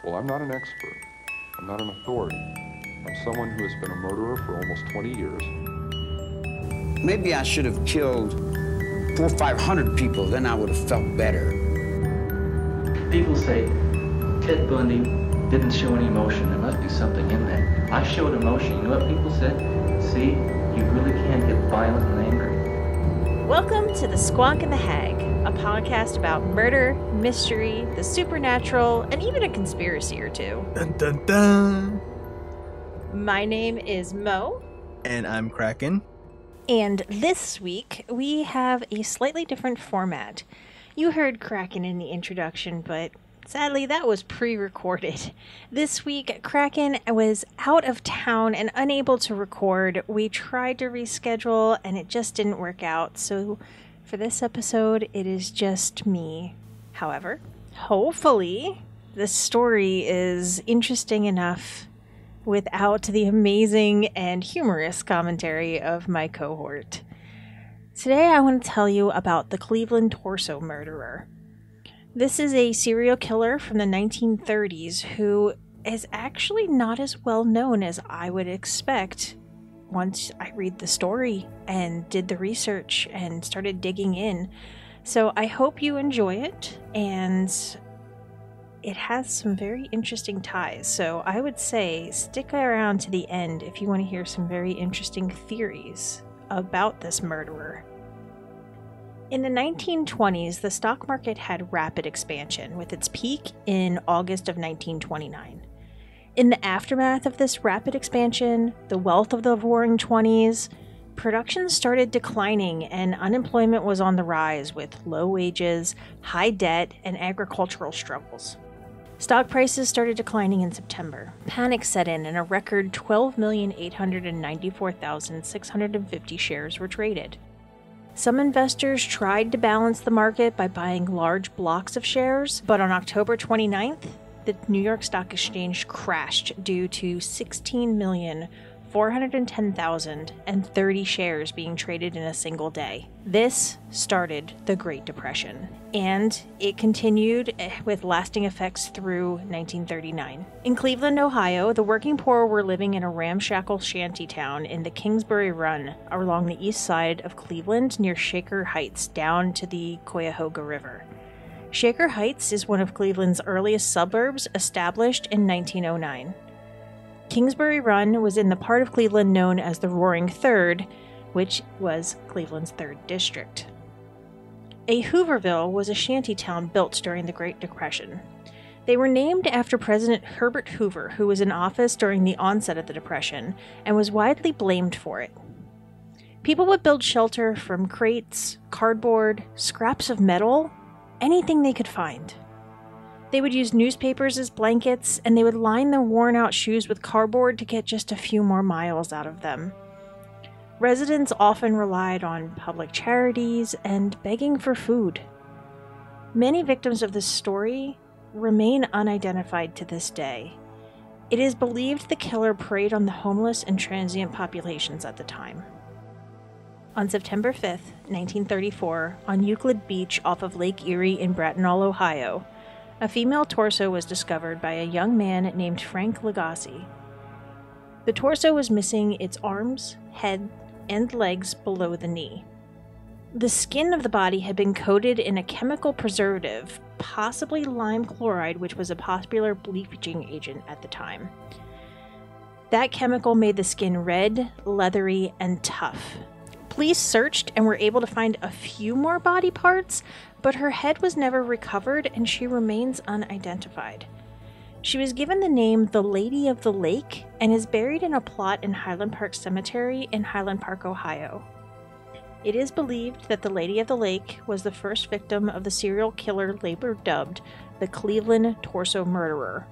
Well, I'm not an expert. I'm not an authority. I'm someone who has been a murderer for almost 20 years. Maybe I should have killed 400 or 500 people, then I would have felt better. People say Ted Bundy didn't show any emotion. There must be something in that. I showed emotion. You know what people said? See, you really can get violent and angry. Welcome to the Squonk The Hag, a podcast about murder, mystery, the supernatural, and even a conspiracy or two. Dun dun dun! My name is Mo. And I'm Kraken. And this week, we have a slightly different format. You heard Kraken in the introduction, but sadly, that was pre-recorded. This week, Kraken was out of town and unable to record. We tried to reschedule, and it just didn't work out. So for this episode, it is just me. However, hopefully, the story is interesting enough without the amazing and humorous commentary of my cohort. Today, I want to tell you about the Cleveland torso murderer. This is a serial killer from the 1930s who is actually not as well known as I would expect once I read the story and did the research and started digging in. So I hope you enjoy it, and it has some very interesting ties. So I would say stick around to the end if you want to hear some very interesting theories about this murderer. In the 1920s, the stock market had rapid expansion, with its peak in August of 1929. In the aftermath of this rapid expansion, the wealth of the Roaring Twenties, production started declining and unemployment was on the rise, with low wages, high debt, and agricultural struggles. Stock prices started declining in September. Panic set in and a record 12,894,650 shares were traded. Some investors tried to balance the market by buying large blocks of shares, but on October 29th, the New York Stock Exchange crashed due to 16,410,030 shares being traded in a single day. This started the Great Depression, and it continued with lasting effects through 1939. In Cleveland, Ohio, the working poor were living in a ramshackle shantytown in the Kingsbury Run along the east side of Cleveland near Shaker Heights down to the Cuyahoga River. Shaker Heights is one of Cleveland's earliest suburbs, established in 1909. Kingsbury Run was in the part of Cleveland known as the Roaring Third, which was Cleveland's third district. A Hooverville was a shantytown built during the Great Depression. They were named after President Herbert Hoover, who was in office during the onset of the Depression and was widely blamed for it. People would build shelter from crates, cardboard, scraps of metal, anything they could find. They would use newspapers as blankets, and they would line their worn-out shoes with cardboard to get just a few more miles out of them. Residents often relied on public charities and begging for food. Many victims of this story remain unidentified to this day. It is believed the killer preyed on the homeless and transient populations at the time. On September 5th, 1934, on Euclid Beach off of Lake Erie in Bracknell, Ohio, a female torso was discovered by a young man named Frank Lagasse. The torso was missing its arms, head, and legs below the knee. The skin of the body had been coated in a chemical preservative, possibly lime chloride, which was a popular bleaching agent at the time. That chemical made the skin red, leathery, and tough. Police searched and were able to find a few more body parts, but her head was never recovered and she remains unidentified. She was given the name the Lady of the Lake and is buried in a plot in Highland Park Cemetery in Highland Park, Ohio. It is believed that the Lady of the Lake was the first victim of the serial killer later dubbed the Cleveland Torso Murderer,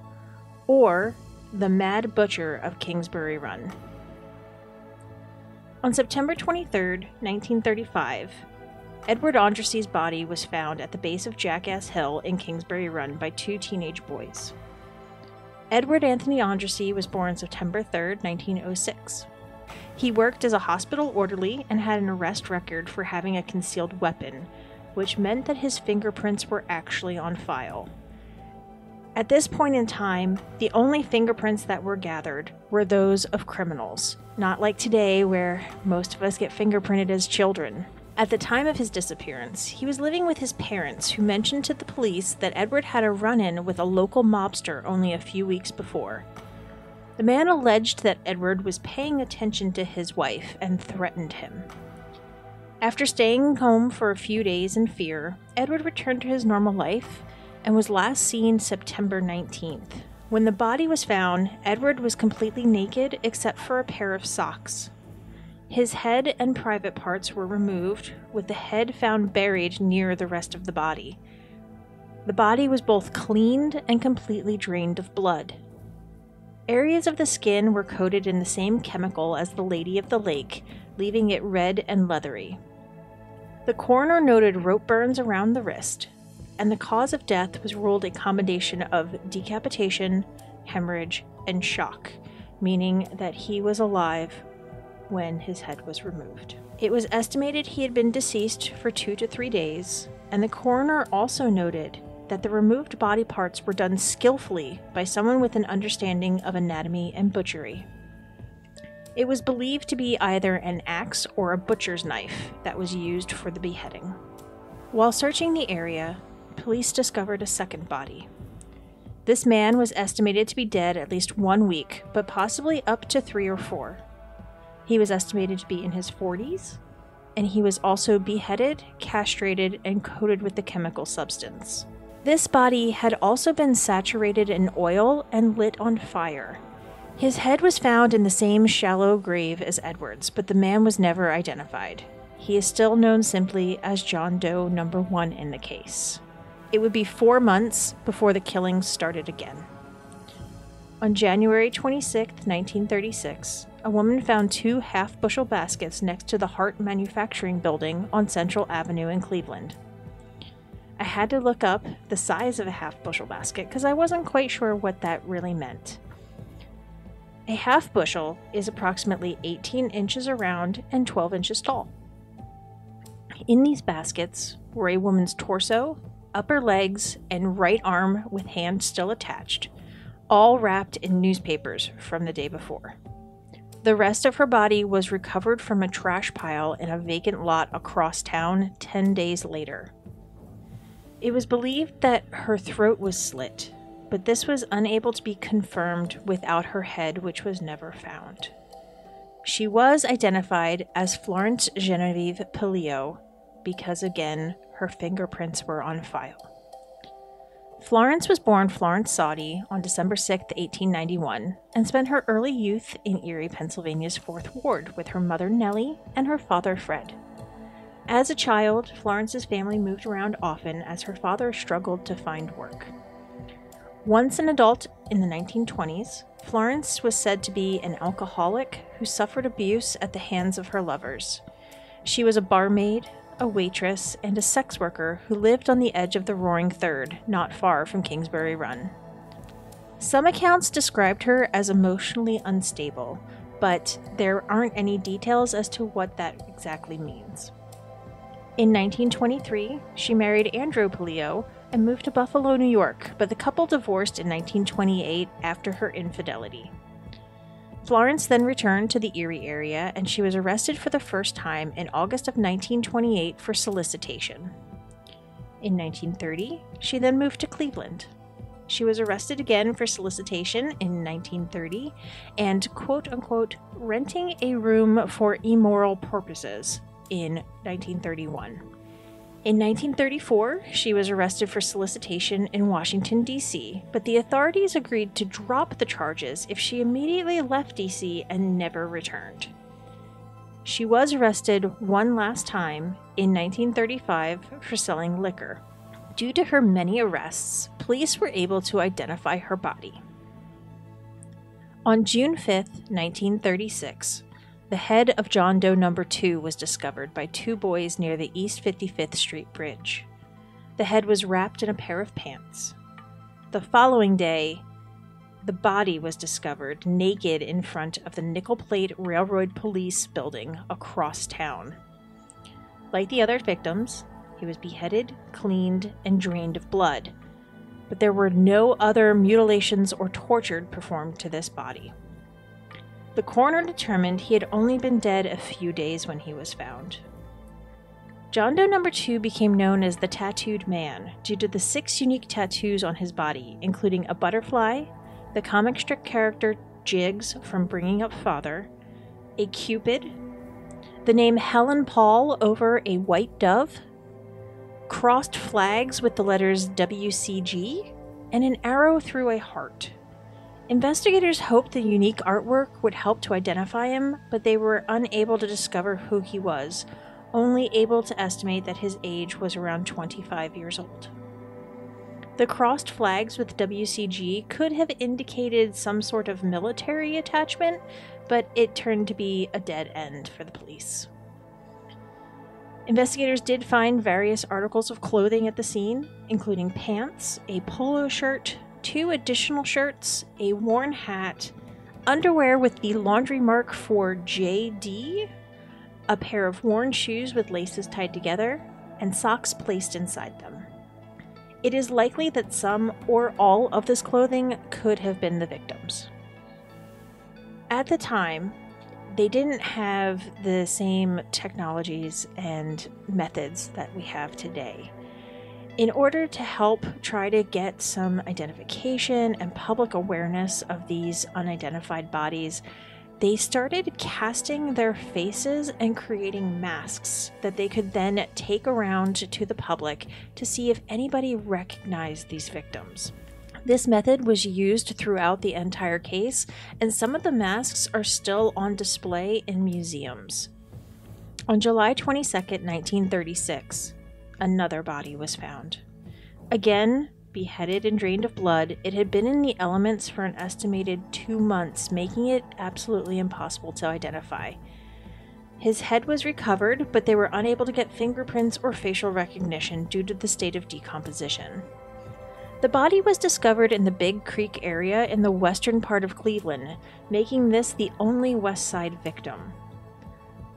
or the Mad Butcher of Kingsbury Run. On September 23, 1935, Edward Andrassy's body was found at the base of Jackass Hill in Kingsbury Run by two teenage boys. Edward Anthony Andrassy was born September 3, 1906. He worked as a hospital orderly and had an arrest record for having a concealed weapon, which meant that his fingerprints were actually on file. At this point in time, the only fingerprints that were gathered were those of criminals, not like today where most of us get fingerprinted as children. At the time of his disappearance, he was living with his parents, who mentioned to the police that Edward had a run-in with a local mobster only a few weeks before. The man alleged that Edward was paying attention to his wife and threatened him. After staying home for a few days in fear, Edward returned to his normal life and was last seen September 19th. When the body was found, Edward was completely naked except for a pair of socks. His head and private parts were removed, with the head found buried near the rest of the body. The body was both cleaned and completely drained of blood. Areas of the skin were coated in the same chemical as the Lady of the Lake, leaving it red and leathery. The coroner noted rope burns around the wrist, and the cause of death was ruled a combination of decapitation, hemorrhage, and shock, meaning that he was alive when his head was removed. It was estimated he had been deceased for 2 to 3 days, and the coroner also noted that the removed body parts were done skillfully by someone with an understanding of anatomy and butchery. It was believed to be either an axe or a butcher's knife that was used for the beheading. While searching the area, police discovered a second body. This man was estimated to be dead at least 1 week, but possibly up to 3 or 4. He was estimated to be in his 40s, and he was also beheaded, castrated, and coated with the chemical substance. This body had also been saturated in oil and lit on fire. His head was found in the same shallow grave as Edward's, but the man was never identified. He is still known simply as John Doe No. 1 in the case. It would be 4 months before the killings started again. On January 26, 1936, a woman found 2 half-bushel baskets next to the Hart Manufacturing Building on Central Avenue in Cleveland. I had to look up the size of a half-bushel basket because I wasn't quite sure what that really meant. A half-bushel is approximately 18 inches around and 12 inches tall. In these baskets were a woman's torso, upper legs, and right arm with hand still attached, all wrapped in newspapers from the day before. The rest of her body was recovered from a trash pile in a vacant lot across town 10 days later. It was believed that her throat was slit, but this was unable to be confirmed without her head, which was never found. She was identified as Florence Genevieve Pillio because, again, her fingerprints were on file. Florence was born Florence Soddy on December 6, 1891, and spent her early youth in Erie, Pennsylvania's 4th Ward with her mother Nellie and her father Fred. As a child, Florence's family moved around often as her father struggled to find work. Once an adult in the 1920s, Florence was said to be an alcoholic who suffered abuse at the hands of her lovers. She was a barmaid, a waitress, and a sex worker who lived on the edge of the Roaring Third, not far from Kingsbury Run. Some accounts described her as emotionally unstable, but there aren't any details as to what that exactly means. In 1923, she married Andrew Pillio and moved to Buffalo, New York, but the couple divorced in 1928 after her infidelity. Florence then returned to the Erie area, and she was arrested for the first time in August of 1928 for solicitation. In 1930, she then moved to Cleveland. She was arrested again for solicitation in 1930 and, quote-unquote, renting a room for immoral purposes in 1931. In 1934, she was arrested for solicitation in Washington, D.C., but the authorities agreed to drop the charges if she immediately left D.C. and never returned. She was arrested one last time in 1935 for selling liquor. Due to her many arrests, police were able to identify her body. On June 5, 1936, the head of John Doe No. 2 was discovered by 2 boys near the East 55th Street Bridge. The head was wrapped in a pair of pants. The following day, the body was discovered naked in front of the Nickel Plate Railroad Police building across town. Like the other victims, he was beheaded, cleaned, and drained of blood. but there were no other mutilations or torture performed to this body. The coroner determined he had only been dead a few days when he was found. John Doe No. 2 became known as the Tattooed Man due to the 6 unique tattoos on his body, including a butterfly, the comic strip character Jiggs from Bringing Up Father, a cupid, the name Helen Paul over a white dove, crossed flags with the letters WCG, and an arrow through a heart. Investigators hoped the unique artwork would help to identify him, but they were unable to discover who he was, only able to estimate that his age was around 25 years old. The crossed flags with WCG could have indicated some sort of military attachment, but it turned to be a dead end for the police. Investigators did find various articles of clothing at the scene, including pants, a polo shirt, 2 additional shirts, a worn hat, underwear with the laundry mark for JD, a pair of worn shoes with laces tied together, and socks placed inside them. It is likely that some or all of this clothing could have been the victims. At the time, they didn't have the same technologies and methods that we have today. In order to help try to get some identification and public awareness of these unidentified bodies, they started casting their faces and creating masks that they could then take around to the public to see if anybody recognized these victims. This method was used throughout the entire case, and some of the masks are still on display in museums. On July 22, 1936, another body was found. Again, beheaded and drained of blood, it had been in the elements for an estimated 2 months, making it absolutely impossible to identify. His head was recovered, but they were unable to get fingerprints or facial recognition due to the state of decomposition. The body was discovered in the Big Creek area in the western part of Cleveland, making this the only West Side victim.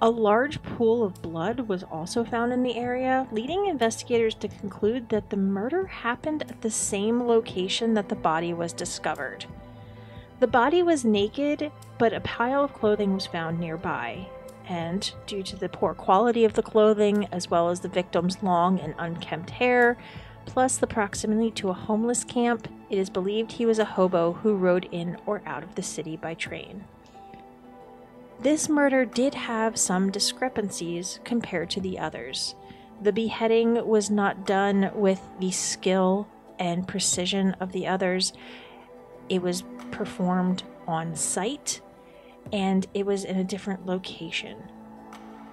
A large pool of blood was also found in the area, leading investigators to conclude that the murder happened at the same location that the body was discovered. The body was naked, but a pile of clothing was found nearby, and due to the poor quality of the clothing, as well as the victim's long and unkempt hair, plus the proximity to a homeless camp, it is believed he was a hobo who rode in or out of the city by train. This murder did have some discrepancies compared to the others. The beheading was not done with the skill and precision of the others. It was performed on site, and it was in a different location.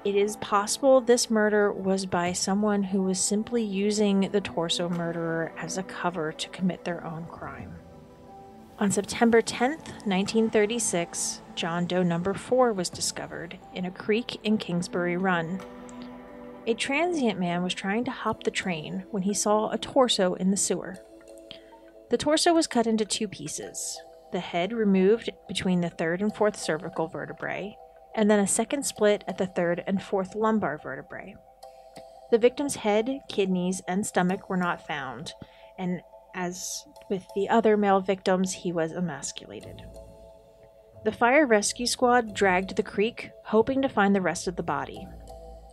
It is possible this murder was by someone who was simply using the torso murderer as a cover to commit their own crime. On September 10th, 1936, John Doe No. 4 was discovered in a creek in Kingsbury Run. A transient man was trying to hop the train when he saw a torso in the sewer. The torso was cut into 2 pieces, the head removed between the 3rd and 4th cervical vertebrae, and then a second split at the 3rd and 4th lumbar vertebrae. The victim's head, kidneys, and stomach were not found, and as with the other male victims, he was emasculated. The fire rescue squad dragged the creek, hoping to find the rest of the body.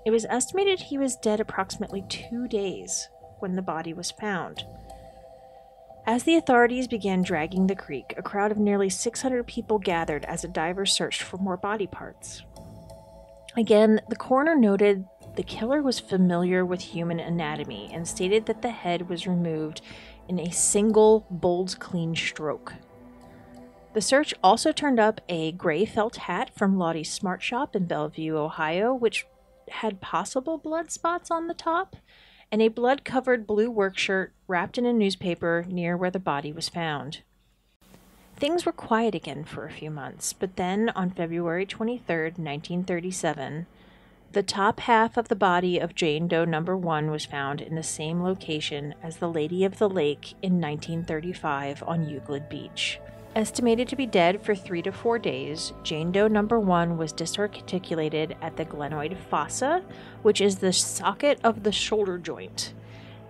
It was estimated he was dead approximately 2 days when the body was found. As the authorities began dragging the creek, a crowd of nearly 600 people gathered as the divers searched for more body parts. Again, the coroner noted the killer was familiar with human anatomy and stated that the head was removed in a single, bold, clean stroke. The search also turned up a gray felt hat from Lottie's Smart Shop in Bellevue, Ohio, which had possible blood spots on the top, and a blood-covered blue work shirt wrapped in a newspaper near where the body was found. Things were quiet again for a few months, but then on February 23, 1937, the top half of the body of Jane Doe No. 1 was found in the same location as the Lady of the Lake in 1935 on Euclid Beach. Estimated to be dead for 3 to 4 days, Jane Doe No. 1 was disarticulated at the glenoid fossa, which is the socket of the shoulder joint.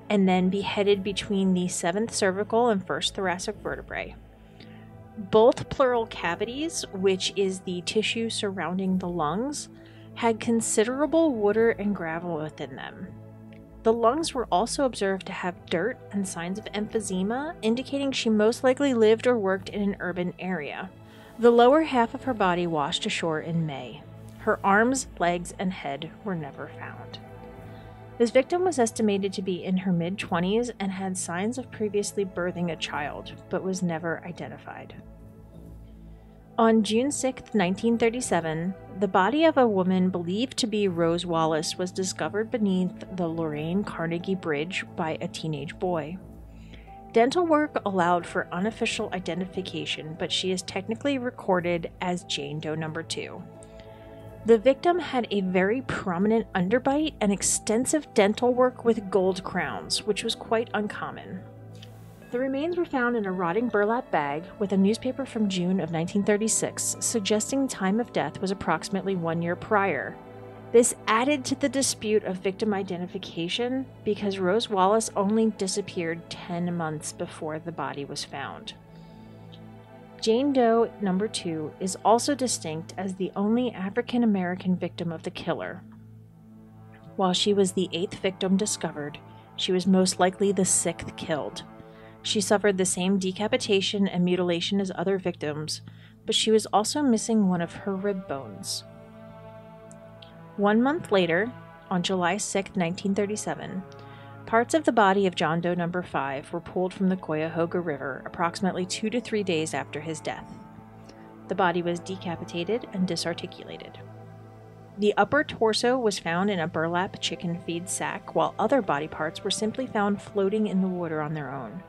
and then beheaded between the 7th cervical and 1st thoracic vertebrae. Both pleural cavities, which is the tissue surrounding the lungs, had considerable water and gravel within them. The lungs were also observed to have dirt and signs of emphysema, indicating she most likely lived or worked in an urban area. The lower half of her body washed ashore in May. Her arms, legs, and head were never found. This victim was estimated to be in her mid-20s and had signs of previously birthing a child, but was never identified. On June 6, 1937, the body of a woman believed to be Rose Wallace was discovered beneath the Lorraine Carnegie Bridge by a teenage boy. Dental work allowed for unofficial identification, but she is technically recorded as Jane Doe No. 2. The victim had a very prominent underbite and extensive dental work with gold crowns, which was quite uncommon. The remains were found in a rotting burlap bag with a newspaper from June of 1936, suggesting time of death was approximately 1 year prior. This added to the dispute of victim identification because Rose Wallace only disappeared 10 months before the body was found. Jane Doe No. 2 is also distinct as the only African American victim of the killer. While she was the 8th victim discovered, she was most likely the 6th killed. She suffered the same decapitation and mutilation as other victims, but she was also missing one of her rib bones. 1 month later, on July 6, 1937, parts of the body of John Doe No. 5 were pulled from the Cuyahoga River approximately 2 to 3 days after his death. The body was decapitated and disarticulated. The upper torso was found in a burlap chicken feed sack, while other body parts were simply found floating in the water on their own.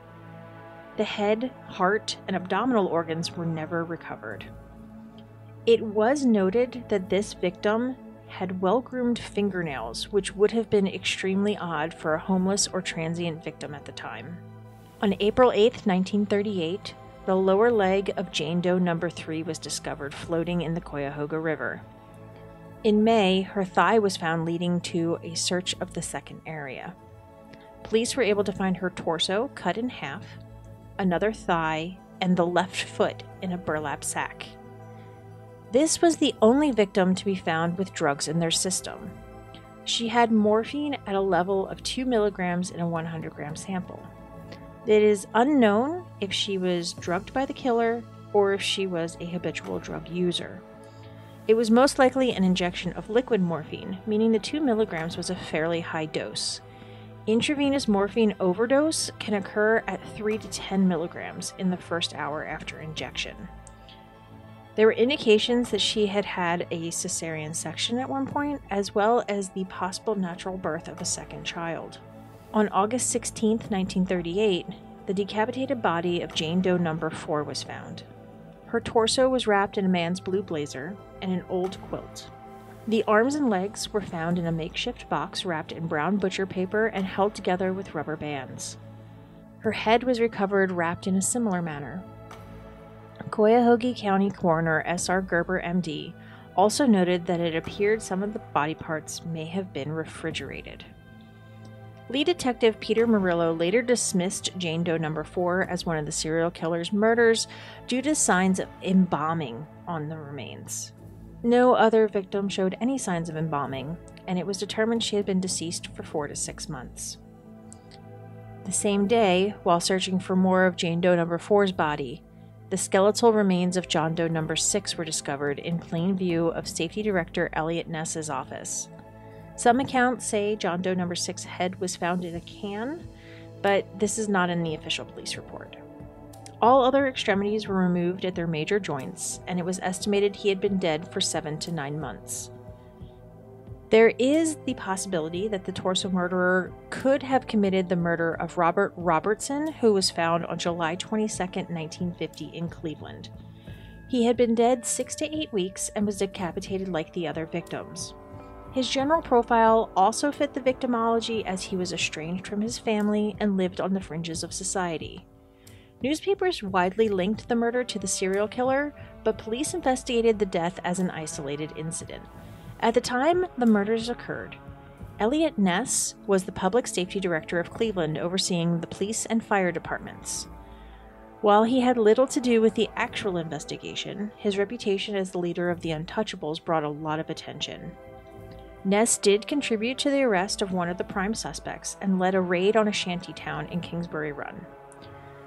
The head, heart, and abdominal organs were never recovered. It was noted that this victim had well-groomed fingernails, which would have been extremely odd for a homeless or transient victim at the time. On April 8, 1938, the lower leg of Jane Doe No. 3 was discovered floating in the Cuyahoga River. In May, her thigh was found, leading to a search of the second area. Police were able to find her torso cut in half, another thigh, and the left foot in a burlap sack. This was the only victim to be found with drugs in their system. She had morphine at a level of 2 milligrams in a 100-gram sample. It is unknown if she was drugged by the killer or if she was a habitual drug user. It was most likely an injection of liquid morphine, meaning the 2 milligrams was a fairly high dose. Intravenous morphine overdose can occur at 3 to 10 milligrams in the first hour after injection. There were indications that she had had a cesarean section at one point, as well as the possible natural birth of a second child. On August 16, 1938, the decapitated body of Jane Doe No. 4 was found. Her torso was wrapped in a man's blue blazer and an old quilt. The arms and legs were found in a makeshift box wrapped in brown butcher paper and held together with rubber bands. Her head was recovered wrapped in a similar manner. Cuyahoga County Coroner S.R. Gerber, M.D., also noted that it appeared some of the body parts may have been refrigerated. Lead detective Peter Murillo later dismissed Jane Doe No. 4 as one of the serial killer's murders due to signs of embalming on the remains. No other victim showed any signs of embalming, and it was determined she had been deceased for 4 to 6 months. The same day, while searching for more of Jane Doe No. 4's body, the skeletal remains of John Doe No. 6 were discovered in plain view of Safety Director Eliot Ness's office. Some accounts say John Doe No. 6's head was found in a can, but this is not in the official police report. All other extremities were removed at their major joints, and it was estimated he had been dead for 7 to 9 months. There is the possibility that the torso murderer could have committed the murder of Robert Robertson, who was found on July 22, 1950 in Cleveland. He had been dead 6 to 8 weeks and was decapitated like the other victims. His general profile also fit the victimology, as he was estranged from his family and lived on the fringes of society. Newspapers widely linked the murder to the serial killer, but police investigated the death as an isolated incident. At the time the murders occurred, Eliot Ness was the public safety director of Cleveland, overseeing the police and fire departments. While he had little to do with the actual investigation, his reputation as the leader of the Untouchables brought a lot of attention. Ness did contribute to the arrest of one of the prime suspects and led a raid on a shanty town in Kingsbury Run.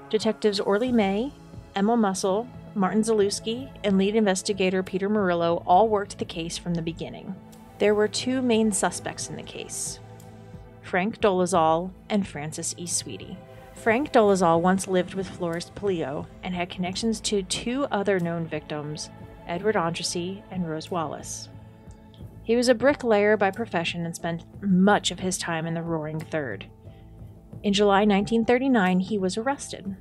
Detectives Orly May, Emil Mussel, Martin Zalewski, and lead investigator Peter Murillo all worked the case from the beginning. There were two main suspects in the case: Frank Dolezal and Francis E. Sweetie. Frank Dolezal once lived with Florist Polio and had connections to two other known victims, Edward Andrassy and Rose Wallace. He was a bricklayer by profession and spent much of his time in the Roaring Third. In July 1939, he was arrested.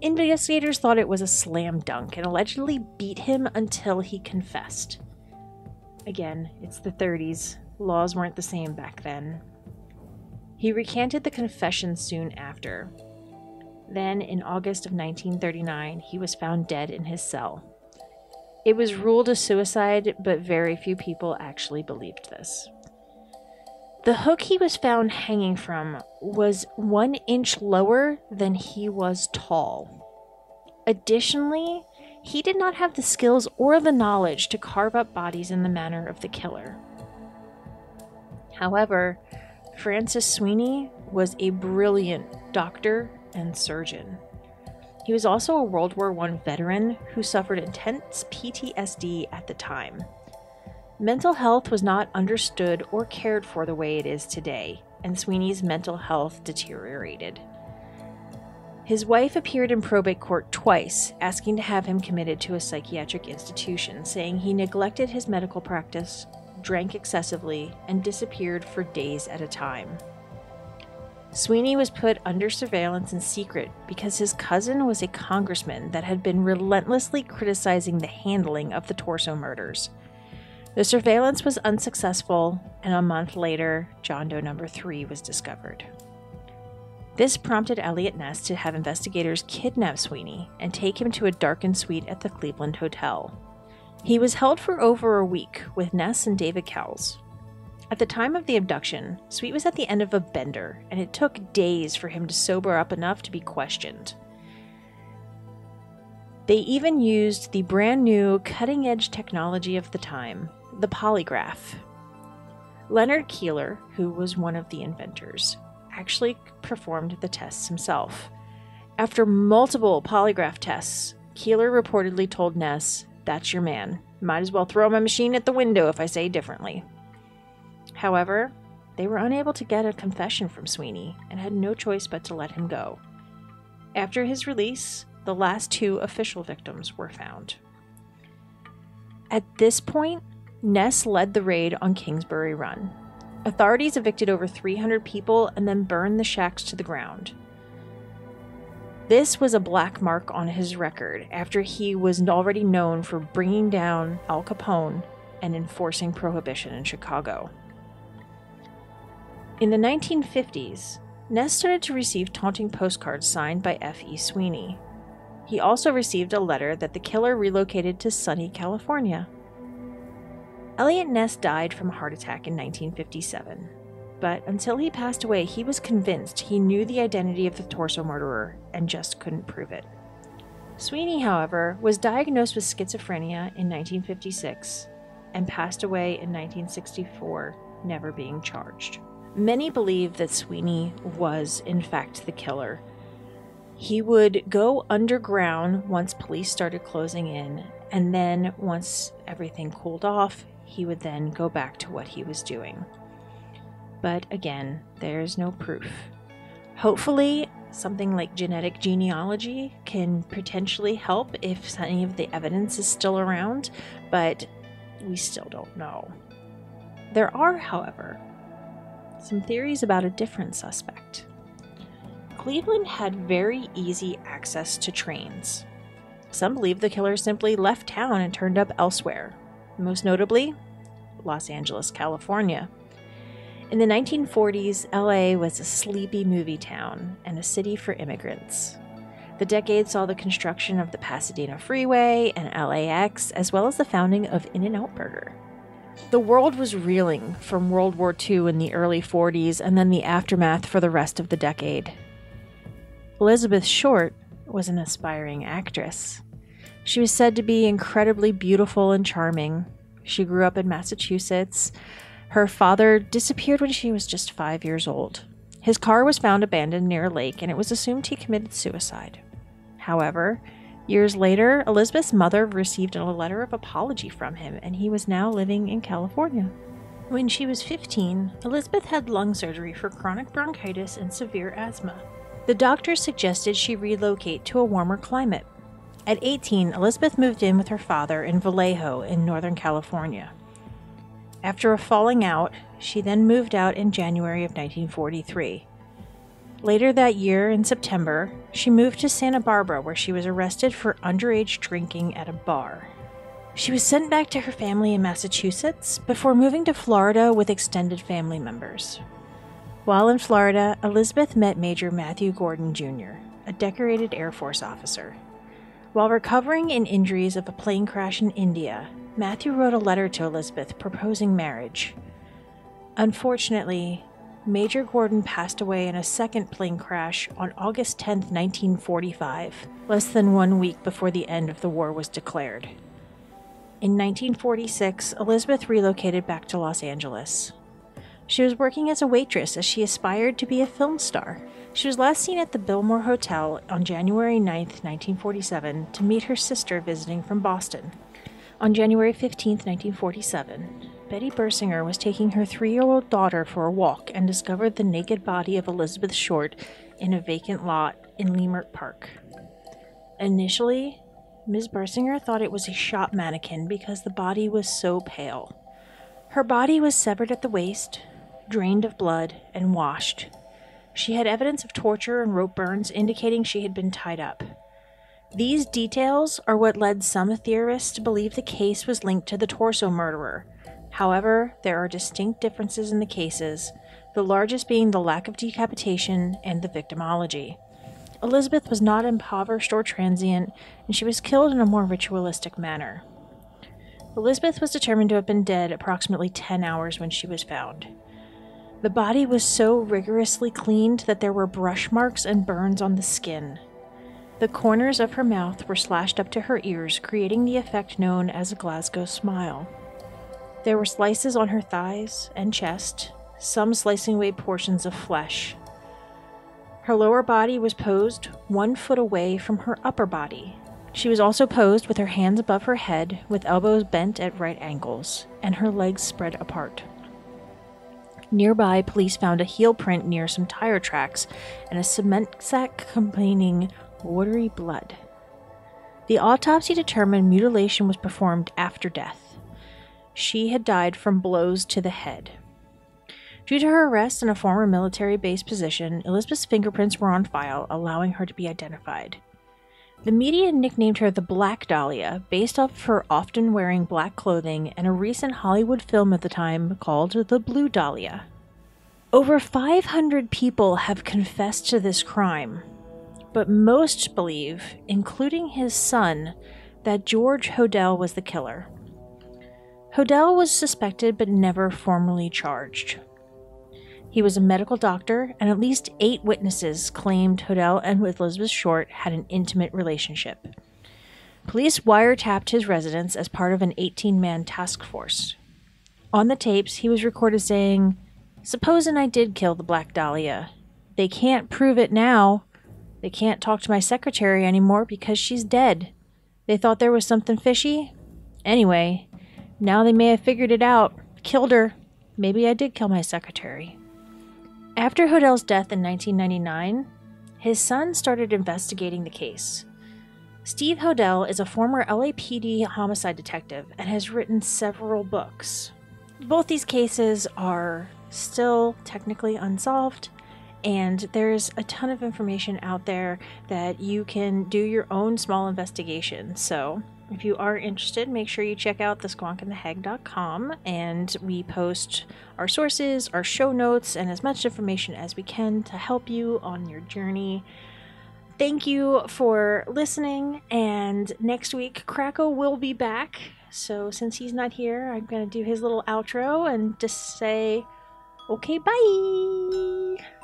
Investigators thought it was a slam dunk and allegedly beat him until he confessed. Again, it's the 30s. Laws weren't the same back then. He recanted the confession soon after. Then, in August of 1939, he was found dead in his cell. It was ruled a suicide, but very few people actually believed this. The hook he was found hanging from was 1 inch lower than he was tall. Additionally, he did not have the skills or the knowledge to carve up bodies in the manner of the killer. However, Francis Sweeney was a brilliant doctor and surgeon. He was also a World War I veteran who suffered intense PTSD at the time. Mental health was not understood or cared for the way it is today, and Sweeney's mental health deteriorated. His wife appeared in probate court twice, asking to have him committed to a psychiatric institution, saying he neglected his medical practice, drank excessively, and disappeared for days at a time. Sweeney was put under surveillance in secret because his cousin was a congressman that had been relentlessly criticizing the handling of the Torso murders. The surveillance was unsuccessful, and a month later, John Doe number 3 was discovered. This prompted Eliot Ness to have investigators kidnap Sweeney and take him to a darkened suite at the Cleveland Hotel. He was held for over a week with Ness and David Cowles. At the time of the abduction, Sweet was at the end of a bender, and it took days for him to sober up enough to be questioned. They even used the brand new cutting-edge technology of the time, the polygraph. Leonard Keeler, who was one of the inventors, actually performed the tests himself. After multiple polygraph tests, Keeler reportedly told Ness, "That's your man. Might as well throw my machine at the window if I say differently." However, they were unable to get a confession from Sweeney and had no choice but to let him go. After his release, the last 2 official victims were found. At this point, Ness led the raid on Kingsbury Run. Authorities evicted over 300 people and then burned the shacks to the ground. This was a black mark on his record after he was already known for bringing down Al Capone and enforcing prohibition in Chicago. In the 1950s, Ness started to receive taunting postcards signed by F.E. Sweeney. He also received a letter that the killer relocated to sunny California. Eliot Ness died from a heart attack in 1957, but until he passed away, he was convinced he knew the identity of the Torso murderer and just couldn't prove it. Sweeney, however, was diagnosed with schizophrenia in 1956 and passed away in 1964, never being charged. Many believe that Sweeney was, in fact, the killer. He would go underground once police started closing in, and then once everything cooled off, he would then go back to what he was doing. But again, there's no proof. Hopefully, something like genetic genealogy can potentially help if any of the evidence is still around, but we still don't know. There are, however, some theories about a different suspect. Cleveland had very easy access to trains. Some believe the killer simply left town and turned up elsewhere, most notably Los Angeles, California. In the 1940s, LA was a sleepy movie town and a city for immigrants. The decade saw the construction of the Pasadena Freeway and LAX, as well as the founding of In-N-Out Burger. The world was reeling from World War II in the early 40s and then the aftermath for the rest of the decade. Elizabeth Short was an aspiring actress. She was said to be incredibly beautiful and charming. She grew up in Massachusetts. Her father disappeared when she was just 5 years old. His car was found abandoned near a lake, and it was assumed he committed suicide. However, years later, Elizabeth's mother received a letter of apology from him, and he was now living in California. When she was 15, Elizabeth had lung surgery for chronic bronchitis and severe asthma. The doctors suggested she relocate to a warmer climate. At 18, Elizabeth moved in with her father in Vallejo in Northern California. After a falling out, she then moved out in January of 1943. Later that year, in September, she moved to Santa Barbara, where she was arrested for underage drinking at a bar. She was sent back to her family in Massachusetts before moving to Florida with extended family members. While in Florida, Elizabeth met Major Matthew Gordon Jr., a decorated Air Force officer. While recovering in injuries of a plane crash in India, Matthew wrote a letter to Elizabeth proposing marriage. Unfortunately, Major Gordon passed away in a second plane crash on August 10, 1945, less than 1 week before the end of the war was declared. In 1946, Elizabeth relocated back to Los Angeles. She was working as a waitress as she aspired to be a film star. She was last seen at the Biltmore Hotel on January 9, 1947, to meet her sister visiting from Boston. On January 15, 1947, Betty Bersinger was taking her 3-year-old daughter for a walk and discovered the naked body of Elizabeth Short in a vacant lot in Leimert Park. Initially, Ms. Bersinger thought it was a shop mannequin because the body was so pale. Her body was severed at the waist, drained of blood, and washed. She had evidence of torture and rope burns indicating she had been tied up. These details are what led some theorists to believe the case was linked to the torso murderer. However, there are distinct differences in the cases, the largest being the lack of decapitation and the victimology. Elizabeth was not impoverished or transient, and she was killed in a more ritualistic manner. Elizabeth was determined to have been dead approximately 10 hours when she was found. The body was so rigorously cleaned that there were brush marks and burns on the skin. The corners of her mouth were slashed up to her ears, creating the effect known as a Glasgow smile. There were slices on her thighs and chest, some slicing away portions of flesh. Her lower body was posed 1 foot away from her upper body. She was also posed with her hands above her head, with elbows bent at right angles, and her legs spread apart. Nearby, police found a heel print near some tire tracks and a cement sack containing watery blood. The autopsy determined mutilation was performed after death. She had died from blows to the head. Due to her arrest in a former military base position, Elizabeth's fingerprints were on file, allowing her to be identified. The media nicknamed her the Black Dahlia, based off of her often wearing black clothing and a recent Hollywood film at the time called The Blue Dahlia. Over 500 people have confessed to this crime, but most believe, including his son, that George Hodel was the killer. Hodel was suspected but never formally charged. He was a medical doctor, and at least 8 witnesses claimed Hodel and Elizabeth Short had an intimate relationship. Police wiretapped his residence as part of an 18-man task force. On the tapes, he was recorded saying, "Supposing I did kill the Black Dahlia. They can't prove it now. They can't talk to my secretary anymore because she's dead. They thought there was something fishy? Anyway, now they may have figured it out. Killed her. Maybe I did kill my secretary." After Hodel's death in 1999, his son started investigating the case. Steve Hodel is a former LAPD homicide detective and has written several books. Both these cases are still technically unsolved, and there's a ton of information out there that you can do your own small investigation. So if you are interested, make sure you check out the squonkandthehag.com, and we post our sources, our show notes, and as much information as we can to help you on your journey. Thank you for listening, and next week Kracko will be back. So since he's not here, I'm going to do his little outro and just say, okay, bye!